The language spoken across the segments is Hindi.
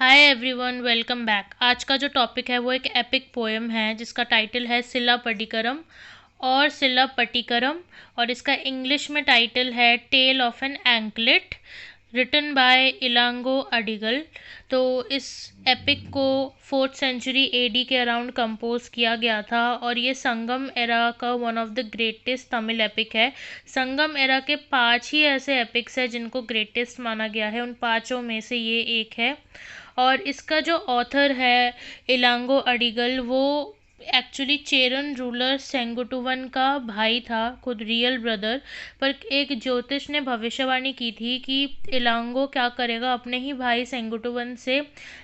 Hi everyone, welcome back. आज का जो टॉपिक है वो एक एपिक पोएम है जिसका टाइटल है सिलापट्टिकरम और सिलापट्टिकरम। और इसका इंग्लिश में टाइटल है tale of an anklet, written by Ilango Adigal. तो इस एपिक को 4th सेंचुरी एडी के अराउंड कंपोज किया गया था और ये संगम एरा का one of the greatest Tamil epic है। संगम एरा के 5 ही ऐसे एपिक्स हैं जिनको ग्रेटेस्ट माना गया है, उन 5 में से ये एक है। और इसका जो ऑथर है इलांगो अडिगल, वो एक्चुअली चेरन रूलर सेंगुटुवन का भाई था, खुद रियल ब्रदर। पर एक ज्योतिष ने भविष्यवाणी की थी कि इलांगो क्या करेगा, अपने ही भाई सेंगुटुवन से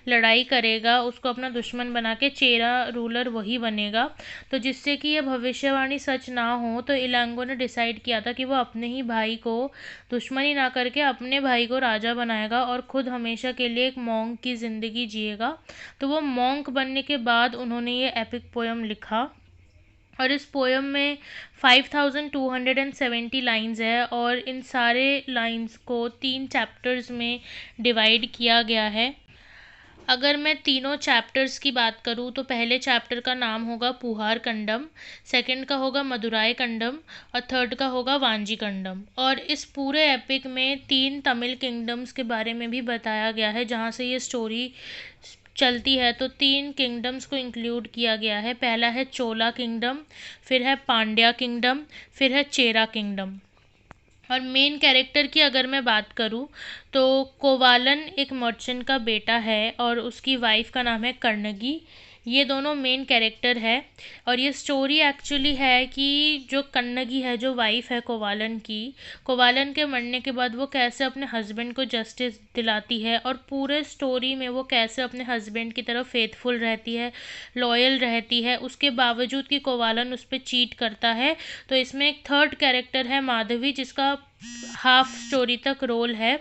लड़ाई करेगा, उसको अपना दुश्मन बना के चेरा रूलर वही बनेगा। तो जिससे कि यह भविष्यवाणी सच ना हो, तो इलांगो ने डिसाइड किया था कि वो अपने ही भाई को दुश्मनी ना करके अपने भाई को राजा बनाएगा और खुद हमेशा के लिए एक मॉन्क की ज़िंदगी जिएगा। तो वो मॉन्क बनने के बाद उन्होंने ये एपिक पोएम लिखा। और इस पोएम में 5270 लाइंस है और इन सारे लाइंस को 3 चैप्टर्स में डिवाइड किया गया है। अगर मैं तीनों चैप्टर्स की बात करूँ तो पहले चैप्टर का नाम होगा पुहार कंडम, सेकंड का होगा मदुराई कंडम और थर्ड का होगा वांजी कंडम। और इस पूरे एपिक में 3 तमिल किंगडम्स के बारे में भी बताया गया है जहाँ से ये स्टोरी चलती है। तो 3 किंगडम्स को इंक्लूड किया गया है। पहला है चोला किंगडम, फिर है पांड्या किंगडम, फिर है चेरा किंगडम। और मेन कैरेक्टर की अगर मैं बात करूँ तो कोवालन एक मर्चेंट का बेटा है और उसकी वाइफ का नाम है कर्णगी। ये दोनों मेन कैरेक्टर है। और ये स्टोरी एक्चुअली है कि जो कन्नगी है, जो वाइफ है कोवालन की, कोवालन के मरने के बाद वो कैसे अपने हस्बैंड को जस्टिस दिलाती है और पूरे स्टोरी में वो कैसे अपने हस्बैंड की तरफ फेथफुल रहती है, लॉयल रहती है, उसके बावजूद कि कोवालन उस पर चीट करता है। तो इसमें एक थर्ड कैरेक्टर है माधवी, जिसका हाफ स्टोरी तक रोल है।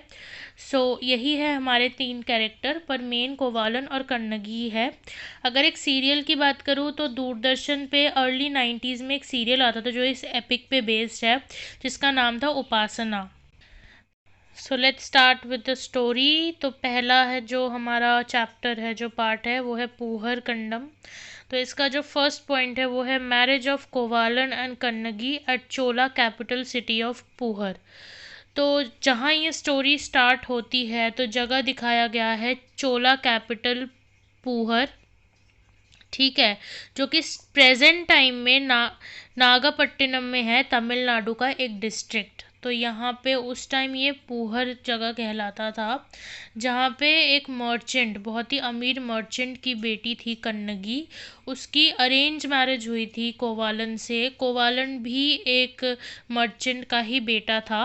यही है हमारे 3 कैरेक्टर, पर मेन कोवालन और कन्नगी है। अगर एक सीरियल की बात करूँ तो दूरदर्शन पे अर्ली 90s में एक सीरियल आता था जो इस एपिक पे बेस्ड है, जिसका नाम था Upasana. So let's start with the story. तो पहला है जो हमारा चैप्टर है, जो पार्ट है, वो है पूहर कंडम। तो इसका जो फर्स्ट पॉइंट है वो है marriage of Kovalan and Kannagi at Chola capital city of Puhar. तो जहाँ ये स्टोरी स्टार्ट होती है तो जगह दिखाया गया है चोला कैपिटल पूहर, ठीक है, जो कि प्रेजेंट टाइम में नागापट्टिनम में है, तमिलनाडु का एक डिस्ट्रिक्ट। तो यहाँ पे उस टाइम ये पूहर जगह कहलाता था, जहाँ पे एक मर्चेंट, बहुत ही अमीर मर्चेंट की बेटी थी कन्नगी। उसकी अरेंज मैरिज हुई थी कोवालन से। कोवालन भी एक मर्चेंट का ही बेटा था।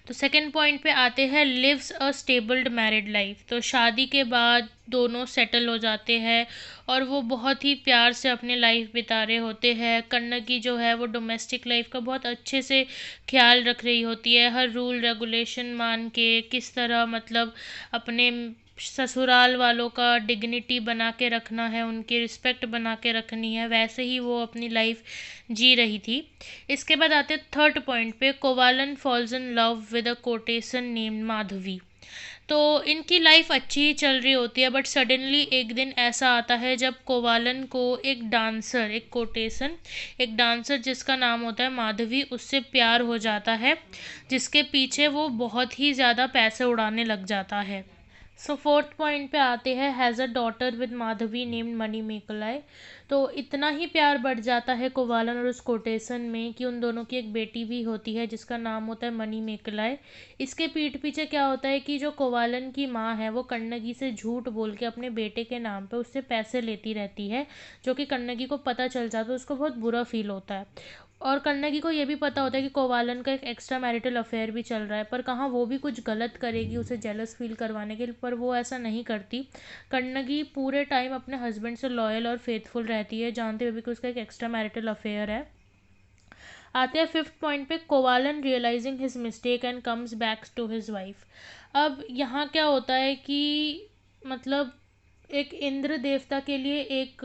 तो सेकंड पॉइंट पे आते हैं लिव्स अ स्टेबल्ड मैरिड लाइफ। तो शादी के बाद दोनों सेटल हो जाते हैं और वो बहुत ही प्यार से अपने लाइफ बिता रहे होते हैं। कन्नगी जो है वो डोमेस्टिक लाइफ का बहुत अच्छे से ख्याल रख रही होती है, हर रूल रेगुलेशन मान के, किस तरह मतलब अपने ससुराल वालों का डिग्निटी बना के रखना है, उनकी रिस्पेक्ट बना के रखनी है, वैसे ही वो अपनी लाइफ जी रही थी। इसके बाद आते थर्ड पॉइंट पे, Kovalan falls in love with a courtesan named Madhavi. तो इनकी लाइफ अच्छी ही चल रही होती है, बट सडनली एक दिन ऐसा आता है जब कोवालन को एक डांसर, एक कोटेसन, एक डांसर जिसका नाम होता है माधवी, उससे प्यार हो जाता है, जिसके पीछे वो बहुत ही ज़्यादा पैसे उड़ाने लग जाता है। सो फोर्थ पॉइंट पे आते हैं has a daughter with Madhavi named Manimekalai. तो इतना ही प्यार बढ़ जाता है कोवालन और उस कोटेसन में कि उन दोनों की एक बेटी भी होती है जिसका नाम होता है मणि मेकलाई। इसके पीठ पीछे क्या होता है कि जो कोवालन की माँ है वो कन्नगी से झूठ बोल के अपने बेटे के नाम पे उससे पैसे लेती रहती है, जो कि कन्नगी को पता चल जाता है, उसको बहुत बुरा फील होता है। और कन्नगी को ये भी पता होता है कि कोवालन का एक एक्स्ट्रा मैरिटल अफेयर भी चल रहा है, पर कहाँ वो भी कुछ गलत करेगी उसे जेलस फील करवाने के लिए, पर वो ऐसा नहीं करती। कन्नगी पूरे टाइम अपने हस्बैंड से लॉयल और फेथफुल रहती है, जानते हुए भी कि उसका एक एक्स्ट्रा मैरिटल अफेयर है। आते हैं फिफ्थ पॉइंट पे, Kovalan realising his mistake and comes back to his wife. अब यहाँ क्या होता है कि मतलब एक इंद्र देवता के लिए एक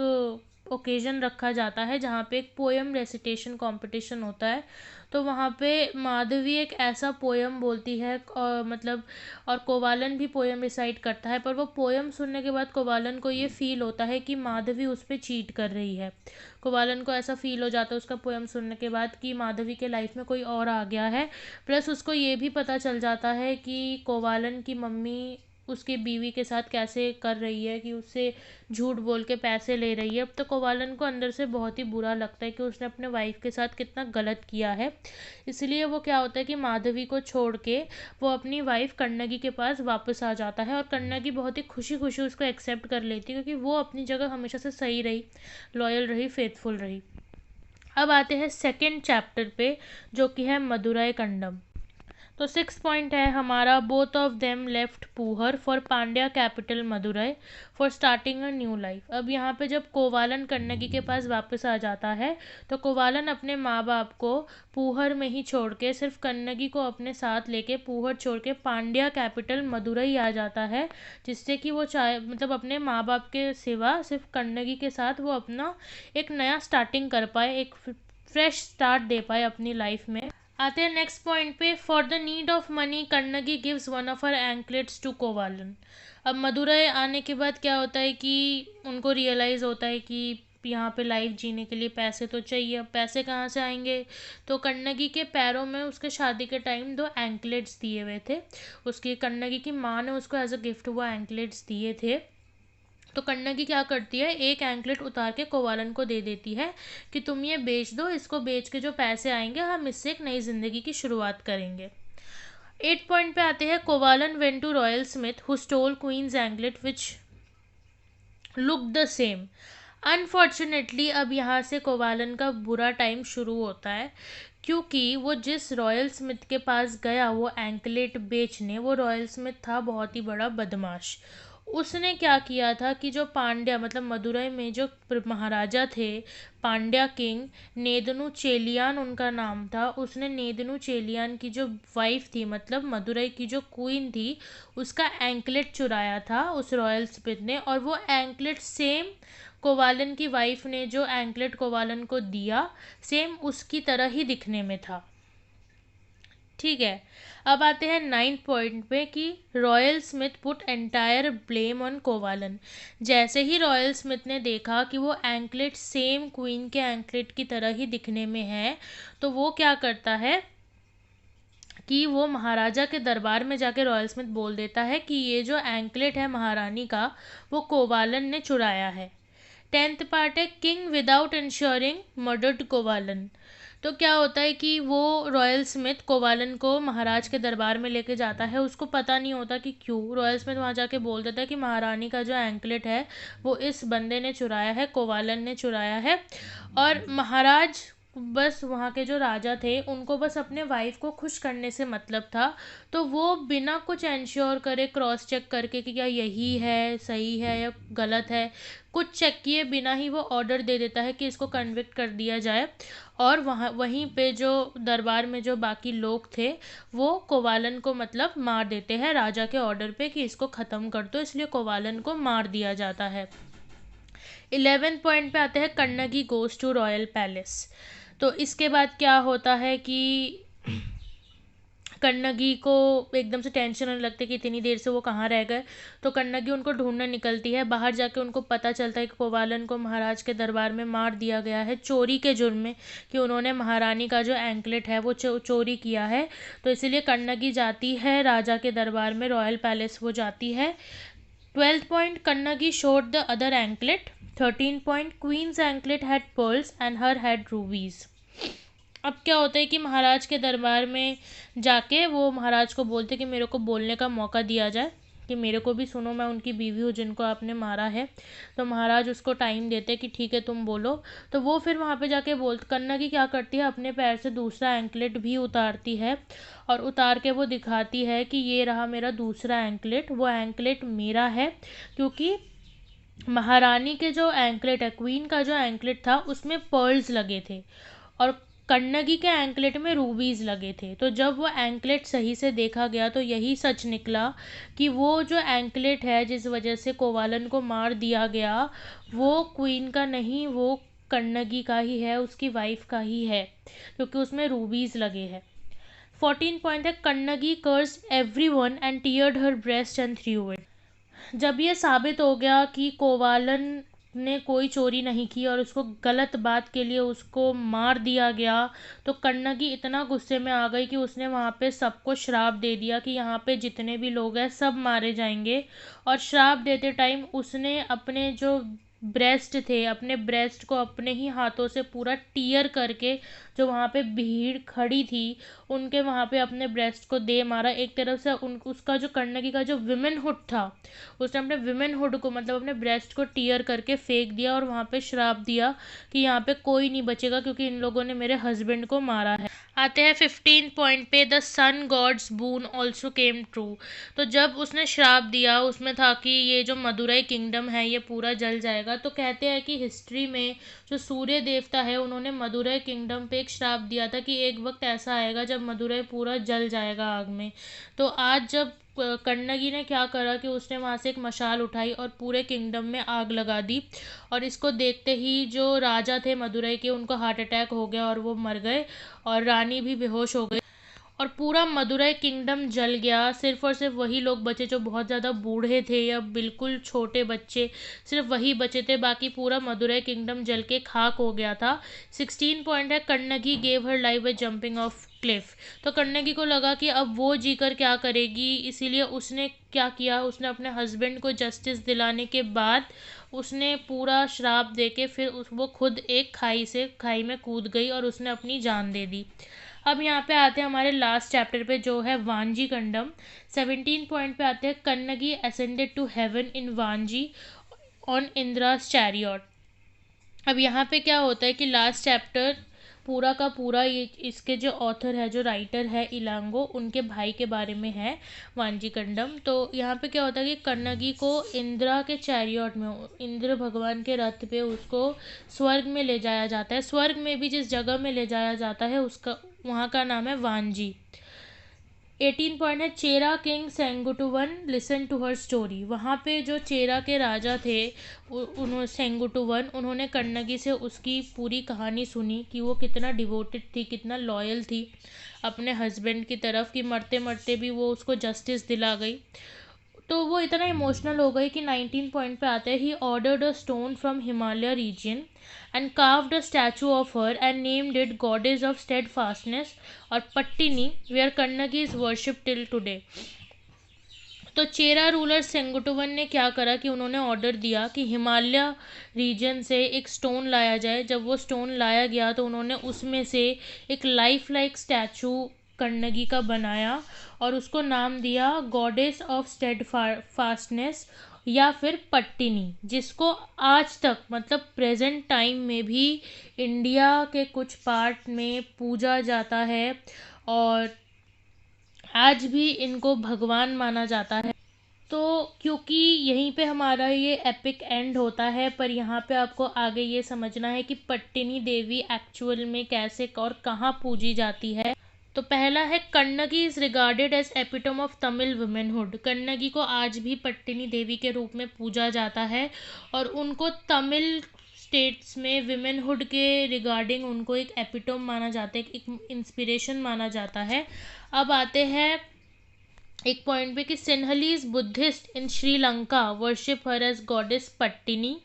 ओकेजन रखा जाता है जहाँ पे एक पोएम रेसिटेशन कंपटीशन होता है। तो वहाँ पे माधवी एक ऐसा पोएम बोलती है और मतलब और कोवालन भी पोएम रिसाइट करता है, पर वो पोएम सुनने के बाद कोवालन को ये फील होता है कि माधवी उस पर चीट कर रही है। कोवालन को ऐसा फील हो जाता है उसका पोएम सुनने के बाद कि माधवी के लाइफ में कोई और आ गया है। प्लस उसको ये भी पता चल जाता है कि कोवालन की मम्मी उसकी बीवी के साथ कैसे कर रही है, कि उससे झूठ बोल के पैसे ले रही है। अब तो कोवालन को अंदर से बहुत ही बुरा लगता है कि उसने अपने वाइफ के साथ कितना गलत किया है। इसलिए वो क्या होता है कि माधवी को छोड़ के वो अपनी वाइफ कन्नगी के पास वापस आ जाता है और कन्नगी बहुत ही खुशी खुशी उसको एक्सेप्ट कर लेती है, क्योंकि वो अपनी जगह हमेशा से सही रही, लॉयल रही, फेथफुल रही। अब आते हैं सेकेंड चैप्टर पे, जो कि है मदुराई कंडम। तो 6 पॉइंट है हमारा, both of them left Puhar for Pandya capital Madurai for starting a new life. अब यहाँ पे जब कोवालन कन्नगी के पास वापस आ जाता है तो कोवालन अपने माँ बाप को पूहर में ही छोड़ के सिर्फ कन्नगी को अपने साथ लेके पूहर छोड़ के पांड्या कैपिटल मदुरई आ जाता है, जिससे कि वो चाहे मतलब अपने माँ बाप के सिवा सिर्फ कन्नगी के साथ वो अपना एक नया स्टार्टिंग कर पाए, एक फ्रेश स्टार्ट दे पाए अपनी लाइफ में। आते हैं नेक्स्ट पॉइंट पे, for the need of money Kannagi gives one of her anklets to Kovalan. अब मदुरई आने के बाद क्या होता है कि उनको रियलाइज़ होता है कि यहाँ पे लाइफ जीने के लिए पैसे तो चाहिए। अब पैसे कहाँ से आएंगे, तो कन्नगी के पैरों में उसके शादी के टाइम 2 एंकलेट्स दिए हुए थे। उसकी कन्नगी की माँ ने उसको एज अ गिफ्ट वो एंकलेट्स दिए थे। तो कन्नगी क्या करती है, एक एंकलेट उतार के कोवालन को दे देती है कि तुम ये बेच दो, इसको बेच के जो पैसे आएंगे हम इससे एक नई जिंदगी की शुरुआत करेंगे। 8 पॉइंट पे आते हैं, Kovalan went to royal smith who stole queen's anklet which look the same. Unfortunately अब यहाँ से कोवालन का बुरा टाइम शुरू होता है, क्योंकि वो जिस रॉयल स्मिथ के पास गया वो एंकलेट बेचने, वो रॉयल स्मिथ था बहुत ही बड़ा बदमाश। उसने क्या किया था कि जो पांड्या मतलब मदुरई में जो महाराजा थे, पांड्या किंग, नेदनु चेलियान उनका नाम था, उसने नेदनु चेलियान की जो वाइफ थी मतलब मदुरई की जो क्वीन थी उसका एंकलेट चुराया था उस रॉयल स्मिथ ने। और वो एंकलेट सेम कोवालन की वाइफ ने जो एंकलेट कोवालन को दिया सेम उसकी तरह ही दिखने में था। ठीक है, अब आते हैं 9 पॉइंट पे कि royal smith put entire blame on Kovalan. जैसे ही रॉयल स्मिथ ने देखा कि वो एंकलेट सेम क्वीन के एंकलेट की तरह ही दिखने में है, तो वो क्या करता है कि वो महाराजा के दरबार में जाके रॉयल स्मिथ बोल देता है कि ये जो एंकलेट है महारानी का वो कोवालन ने चुराया है। 10th पार्ट है, किंग विदाउट इंश्योरिंग मर्डर्ड कोवालन। तो क्या होता है कि वो रॉयल स्मिथ कोवालन को महाराज के दरबार में लेके जाता है, उसको पता नहीं होता कि क्यों। रॉयल स्मिथ वहाँ जाके बोल देता है कि महारानी का जो एंकलेट है वो इस बंदे ने चुराया है, कोवालन ने चुराया है। और महाराज बस वहाँ के जो राजा थे उनको बस अपने वाइफ को खुश करने से मतलब था, तो वो बिना कुछ इंश्योर करे, क्रॉस चेक करके कि क्या यही है, सही है या गलत है, कुछ चेक किए बिना ही वो ऑर्डर दे देता है कि इसको कन्विक्ट कर दिया जाए। और वहीं पे जो दरबार में जो बाकी लोग थे वो कोवालन को मतलब मार देते हैं राजा के ऑर्डर पे कि इसको ख़त्म कर दो, इसलिए कोवालन को मार दिया जाता है। 11 पॉइंट पे आते हैं, Kannagi goes to royal palace. तो इसके बाद क्या होता है कि कन्नगी को एकदम से टेंशन होने लगती है कि इतनी देर से वो कहाँ रह गए। तो कन्नगी उनको ढूंढने निकलती है। बाहर जाके उनको पता चलता है कि कोवालन को महाराज के दरबार में मार दिया गया है चोरी के जुर्म में, कि उन्होंने महारानी का जो एंकलेट है वो चोरी किया है। तो इसीलिए कन्नगी जाती है राजा के दरबार में, रॉयल पैलेस वो जाती है। 12 point, Kannagi showed the other anklet. 13 point, queen's anklet had pearls and her had rubies. अब क्या होता है कि महाराज के दरबार में जाके वो महाराज को बोलते कि मेरे को बोलने का मौका दिया जाए, कि मेरे को भी सुनो, मैं उनकी बीवी हूँ जिनको आपने मारा है। तो महाराज उसको टाइम देते कि ठीक है तुम बोलो। तो वो फिर वहाँ पे जाके कन्नगी क्या करती है, अपने पैर से दूसरा एंकलेट भी उतारती है और उतार के वो दिखाती है कि ये रहा मेरा दूसरा एंकलेट, वो एंकलेट मेरा है, क्योंकि महारानी के जो एंकलेट है, क्वीन का जो एंकलेट था उसमें पर्ल्स लगे थे और कण्णगी के एंकलेट में रूबीज लगे थे। तो जब वो एंकलेट सही से देखा गया तो यही सच निकला कि वो जो एंकलेट है जिस वजह से कोवालन को मार दिया गया वो क्वीन का नहीं, वो कण्णगी का ही है, उसकी वाइफ का ही है, क्योंकि उसमें रूबीज लगे हैं। 14 पॉइंट है, Kannagi cursed everyone and teared her breast and threw it. जब ये साबित हो गया कि कोवालन ने कोई चोरी नहीं की और उसको गलत बात के लिए उसको मार दिया गया, तो कण्णगी इतना गुस्से में आ गई कि उसने वहाँ पे सबको श्राप दे दिया कि यहाँ पे जितने भी लोग हैं सब मारे जाएंगे। और श्राप देते टाइम उसने अपने जो ब्रेस्ट थे, अपने ब्रेस्ट को अपने ही हाथों से पूरा टीयर करके जो वहाँ पे भीड़ खड़ी थी उनके वहाँ पे अपने ब्रेस्ट को दे मारा। एक तरफ से उसका जो कण्णगी का जो विमेनहुड था, उसने अपने विमेनहुड को मतलब अपने ब्रेस्ट को टीयर करके फेंक दिया और वहाँ पे श्राप दिया कि यहाँ पे कोई नहीं बचेगा क्योंकि इन लोगों ने मेरे हस्बैंड को मारा है। आते हैं 15 पॉइंट पे, the sun god's boon also came true. तो जब उसने श्राप दिया उसमें था कि ये जो मदुरई किंगडम है ये पूरा जल जाएगा। तो कहते हैं कि हिस्ट्री में जो सूर्य देवता है उन्होंने मदुरई किंगडम पे एक श्राप दिया था कि एक वक्त ऐसा आएगा जब मदुरई पूरा जल जाएगा आग में। तो आज जब कण्णगी ने क्या करा कि उसने वहाँ से एक मशाल उठाई और पूरे किंगडम में आग लगा दी, और इसको देखते ही जो राजा थे मदुरई के उनको हार्ट अटैक हो गया और वो मर गए और रानी भी बेहोश हो गई और पूरा मदुरई किंगडम जल गया। सिर्फ और सिर्फ वही लोग बचे जो बहुत ज़्यादा बूढ़े थे या बिल्कुल छोटे बच्चे, सिर्फ वही बचे थे, बाकी पूरा मदुरई किंगडम जल के खाक हो गया था। 16 पॉइंट है, Kannagi gave her life by jumping of Cliff. तो कण्णगी को लगा कि अब वो जीकर क्या करेगी, इसीलिए उसने क्या किया, उसने अपने हस्बैंड को जस्टिस दिलाने के बाद उसने पूरा श्राप देके फिर वो खुद एक खाई में कूद गई और उसने अपनी जान दे दी। अब यहाँ पे आते हैं हमारे लास्ट चैप्टर पे जो है वांजी कंडम। 17 पॉइंट पे आते हैं, Kannagi ascended to heaven in Vanji on Indra's chariot. अब यहाँ पे क्या होता है कि लास्ट चैप्टर पूरा का पूरा ये इसके जो ऑथर है, जो राइटर है इलांगो, उनके भाई के बारे में है, वांजी कंडम। तो यहाँ पे क्या होता है कि कण्णगी को इंद्रा के चैरियट में, इंद्र भगवान के रथ पे उसको स्वर्ग में ले जाया जाता है। स्वर्ग में भी जिस जगह में ले जाया जाता है उसका वहाँ का नाम है वांजी। 18 पॉइंट है, Chera king Senguttuvan listen to her story. वहाँ पे जो चेरा के राजा थे उन्होंने सेंगुटुवन, उन्होंने कण्णगी से उसकी पूरी कहानी सुनी कि वो कितना डिवोटेड थी, कितना लॉयल थी अपने हस्बैंड की तरफ, कि मरते मरते भी वो उसको जस्टिस दिला गई। तो वो इतना इमोशनल हो गई कि 19 पॉइंट पे आते हैं, he ordered a stone from Himalaya region and carved a statue of her and named it goddess of steadfastness और पट्टिनी, where Kannagi is worshipped till today। तो चेरा रूलर सेंगुटुवन ने क्या करा कि उन्होंने ऑर्डर दिया कि हिमालय रीजन से एक स्टोन लाया जाए। जब वो स्टोन लाया गया तो उन्होंने उसमें से एक लाइफ लाइक स्टैचू कण्णगी का बनाया और उसको नाम दिया गॉडेस ऑफ स्टेडफास्टनेस या फिर पट्टिनी, जिसको आज तक मतलब प्रेजेंट टाइम में भी इंडिया के कुछ पार्ट में पूजा जाता है और आज भी इनको भगवान माना जाता है। तो क्योंकि यहीं पे हमारा ये एपिक एंड होता है, पर यहाँ पे आपको आगे ये समझना है कि पट्टिनी देवी एक्चुअल में कैसे और कहाँ पूजी जाती है। तो पहला है, Kannagi is regarded as epitome of Tamil womanhood. Kannagi को आज भी पट्टिनी देवी के रूप में पूजा जाता है और उनको तमिल स्टेट्स में विमेनहुड के रिगार्डिंग उनको एक एपिटोम माना जाता है, एक इंस्पिरेशन माना जाता है। अब आते हैं एक पॉइंट पे कि Sinhalese Buddhist in Sri Lanka worship her as goddess Pattini,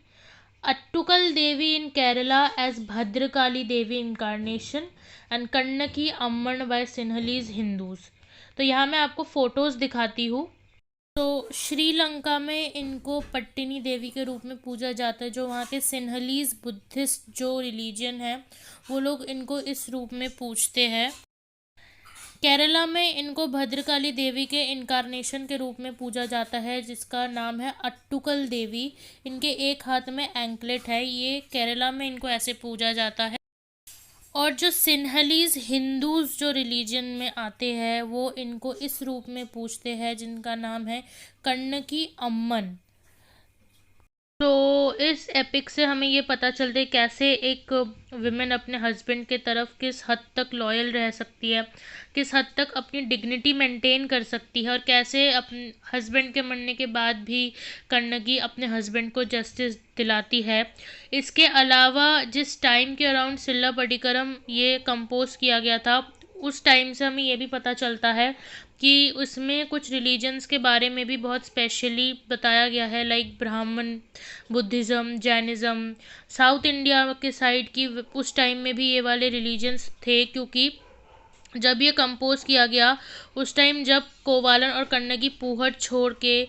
Attukal Devi in Kerala as Bhadrakali Devi incarnation and Kannaki Amman by Sinhalese Hindus. तो यहाँ मैं आपको फोटोज़ दिखाती हूँ। तो श्रीलंका में इनको पट्टिनी देवी के रूप में पूजा जाता है। जो वहाँ के सिन्हलीज बुद्धिस्ट जो रिलीजन है वो लोग इनको इस रूप में पूजते हैं। केरला में इनको भद्रकाली देवी के इनकारनेशन के रूप में पूजा जाता है जिसका नाम है अट्टुकल देवी। इनके एक हाथ में एंकलेट है, ये केरला में इनको ऐसे पूजा जाता है। और जो सिन्हलीज हिंदूज जो रिलीजन में आते हैं वो इनको इस रूप में पूजते हैं जिनका नाम है कण्णकी अम्मन। तो इस एपिक से हमें ये पता चलता है कैसे एक विमेन अपने हस्बैंड के तरफ किस हद तक लॉयल रह सकती है, किस हद तक अपनी डिग्निटी मेंटेन कर सकती है, और कैसे अपने हस्बैंड के मरने के बाद भी कन्नगी अपने हस्बैंड को जस्टिस दिलाती है। इसके अलावा जिस टाइम के अराउंड सिल्लापट्टिकरम ये कंपोज किया गया था, उस टाइम से हमें ये भी पता चलता है कि उसमें कुछ रिलीजन्स के बारे में भी बहुत स्पेशली बताया गया है, लाइक ब्राह्मण, बुद्धिज़्म, जैनिज़्म। साउथ इंडिया के साइड की उस टाइम में भी ये वाले रिलीजन्स थे, क्योंकि जब ये कंपोज किया गया उस टाइम जब कोवालन और कन्नगी पूहर छोड़ के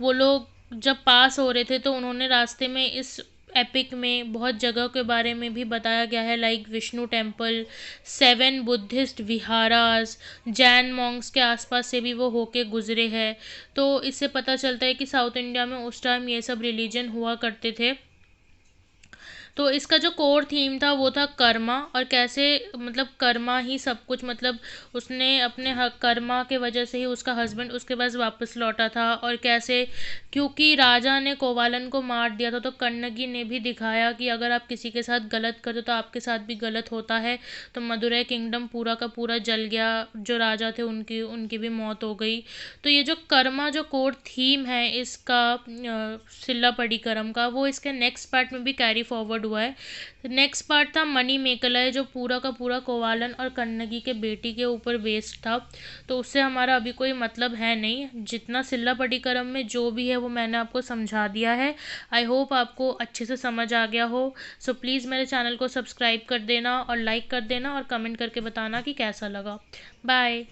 वो लोग जब पास हो रहे थे, तो उन्होंने रास्ते में इस एपिक में बहुत जगह के बारे में भी बताया गया है, like Vishnu temple, 7 Buddhist विहारास, Jain Monks के आसपास से भी वो होके गुजरे हैं। तो इससे पता चलता है कि साउथ इंडिया में उस टाइम ये सब रिलीजन हुआ करते थे। तो इसका जो कोर थीम था वो था कर्मा, और कैसे मतलब कर्मा ही सब कुछ, मतलब उसने अपने कर्मा के वजह से ही उसका हस्बैंड उसके पास वापस लौटा था, और कैसे क्योंकि राजा ने कोवालन को मार दिया था, तो कन्नगी ने भी दिखाया कि अगर आप किसी के साथ गलत करते हो तो आपके साथ भी गलत होता है। तो मदुरै किंगडम पूरा का पूरा जल गया, जो राजा थे उनकी उनकी भी मौत हो गई। तो ये जो कर्मा जो कोर थीम है इसका सिल्लापट्टिकरम का, वो इसके नेक्स्ट पार्ट में भी कैरी फॉरवर्ड हुआ है। नेक्स्ट पार्ट था मनी मेकलय, जो पूरा का पूरा कोवालन और कन्नगी के बेटी के ऊपर बेस्ड था। तो उससे हमारा अभी कोई मतलब है नहीं, जितना सिल्लापट्टिकरम में जो भी है वो मैंने आपको समझा दिया है। आई होप आपको अच्छे से समझ आ गया हो। सो प्लीज़ मेरे चैनल को सब्सक्राइब कर देना और लाइक कर देना और कमेंट करके बताना कि कैसा लगा। बाय।